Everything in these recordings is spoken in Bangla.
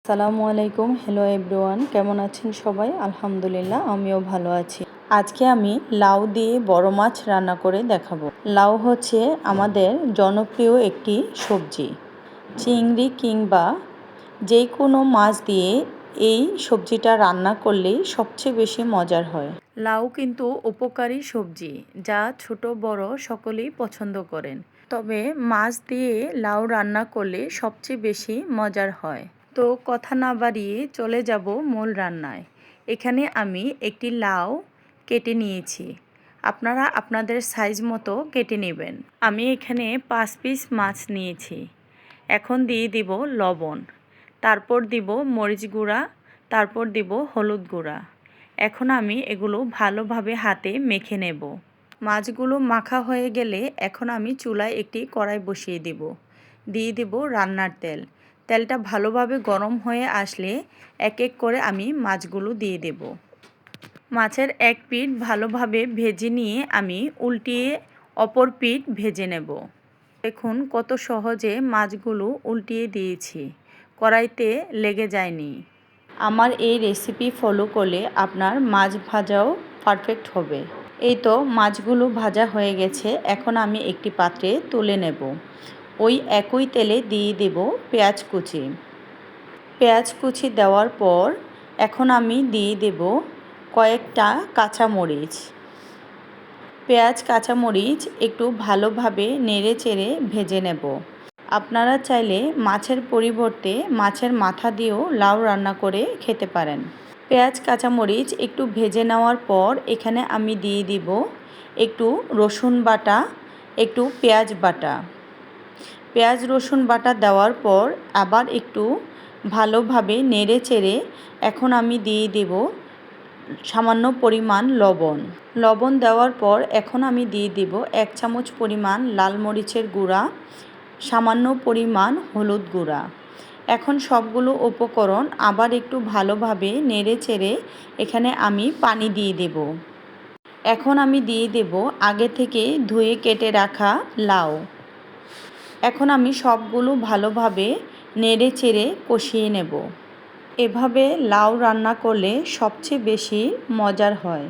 আসসালামু আলাইকুম। হ্যালো এভরিওয়ান, কেমন আছেন সবাই? আলহামদুলিল্লাহ, আমিও ভালো আছি। আজকে আমি লাউ দিয়ে বড় মাছ রান্না করে দেখাবো। লাউ হচ্ছে আমাদের জনপ্রিয় একটি সবজি। চিংড়ি কিংবা যে কোনো মাছ দিয়ে এই সবজিটা রান্না করলেই সবচেয়ে বেশি মজার হয়। লাউ কিন্তু উপকারী সবজি, যা ছোট বড় সকলেই পছন্দ করেন। তবে মাছ দিয়ে লাউ রান্না করলে সবচেয়ে বেশি মজার হয়। তো কথা না বাড়িয়ে চলে যাব মূল রান্নায়। এখানে আমি একটি লাউ কেটে নিয়েছি। আপনারা আপনাদের সাইজ মতো কেটে নেবেন। আমি এখানে 5 পিস মাছ নিয়েছি। এখন দিয়ে দিব লবণ, তারপর দিব মরিচ গুঁড়া, তারপর দিব হলুদ গুঁড়া। এখন আমি এগুলো ভালোভাবে হাতে মেখে নেব। মাছগুলো মাখা হয়ে গেলে এখন আমি চুলায় একটি কড়াই বসিয়ে দিয়ে দিব রান্নার তেল। তেলটা ভালোভাবে গরম হয়ে আসলে এক এক করে আমি মাছগুলো দিয়ে দেব। মাছের এক পিঠ ভালোভাবে ভেজে নিয়ে আমি উল্টিয়ে অপর পিঠ ভেজে নেব। দেখুন কত সহজে মাছগুলো উল্টিয়ে দিয়েছি, কড়াইতে লেগে যায়নি। আমার এই রেসিপি ফলো করলে আপনার মাছ ভাজাও পারফেক্ট হবে। এই তো মাছগুলো ভাজা হয়ে গেছে। এখন আমি একটি পাত্রে তুলে নেব। ওই একই তেলে দিয়ে দেব পেঁয়াজ কুচি। পেঁয়াজ কুচি দেওয়ার পর এখন আমি দিয়ে দেব কয়েকটা কাঁচামরিচ। পেঁয়াজ কাঁচামরিচ একটু ভালোভাবে নেড়ে চেড়ে ভেজে নেব। আপনারা চাইলে মাছের পরিবর্তে মাছের মাথা দিয়েও লাউ রান্না করে খেতে পারেন। পেঁয়াজ কাঁচামরিচ একটু ভেজে নেওয়ার পর এখানে আমি দিয়ে দিব একটু রসুন বাটা, একটু পেঁয়াজ বাটা। পেঁয়াজ রসুন বাটা দেওয়ার পর আবার একটু ভালোভাবে নেড়ে চেড়ে এখন আমি দিয়ে দেব সামান্য পরিমাণ লবণ। লবণ দেওয়ার পর এখন আমি দিয়ে দেব 1 চামচ পরিমাণ লাল মরিচের গুঁড়া, সামান্য পরিমাণ হলুদ গুঁড়া। এখন সবগুলো উপকরণ আবার একটু ভালোভাবে নেড়ে চেড়ে এখানে আমি পানি দিয়ে দেব। এখন আমি দিয়ে দেব আগে থেকে ধুয়ে কেটে রাখা লাউ। এখন আমি সবগুলো ভালোভাবে নেড়ে চেড়ে কষিয়ে নেব। এভাবে লাউ রান্না করলে সবচেয়ে বেশি মজার হয়।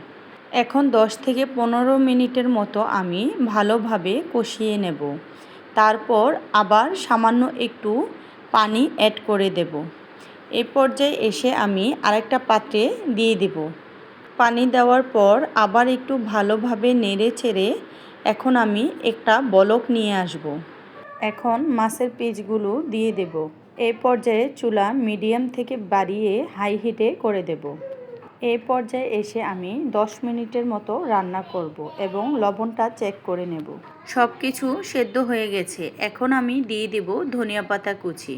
এখন 10 থেকে 15 মিনিটের মতো আমি ভালোভাবে কষিয়ে নেব। তারপর আবার সামান্য একটু পানি অ্যাড করে দেব। এই পর্যায়ে এসে আমি আরেকটা পাত্রে দিয়ে দেব। পানি দেওয়ার পর আবার একটু ভালোভাবে নেড়ে চেড়ে এখন আমি একটা বলক নিয়ে আসব। এখন মাছের পিসগুলো দিয়ে দেব। এই পর্যায়ে চুলা মিডিয়াম থেকে বাড়িয়ে হাই হিটে করে দেব। এই পর্যায়ে এসে আমি 10 মিনিটের মতো রান্না করব এবং লবণটা চেক করে নেব। সব কিছু সেদ্ধ হয়ে গেছে। এখন আমি দিয়ে দেব ধনিয়া পাতা কুচি।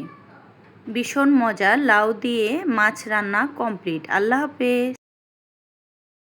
ভীষণ মজা লাউ দিয়ে মাছ রান্না কমপ্লিট। আল্লাহ হাফেজ।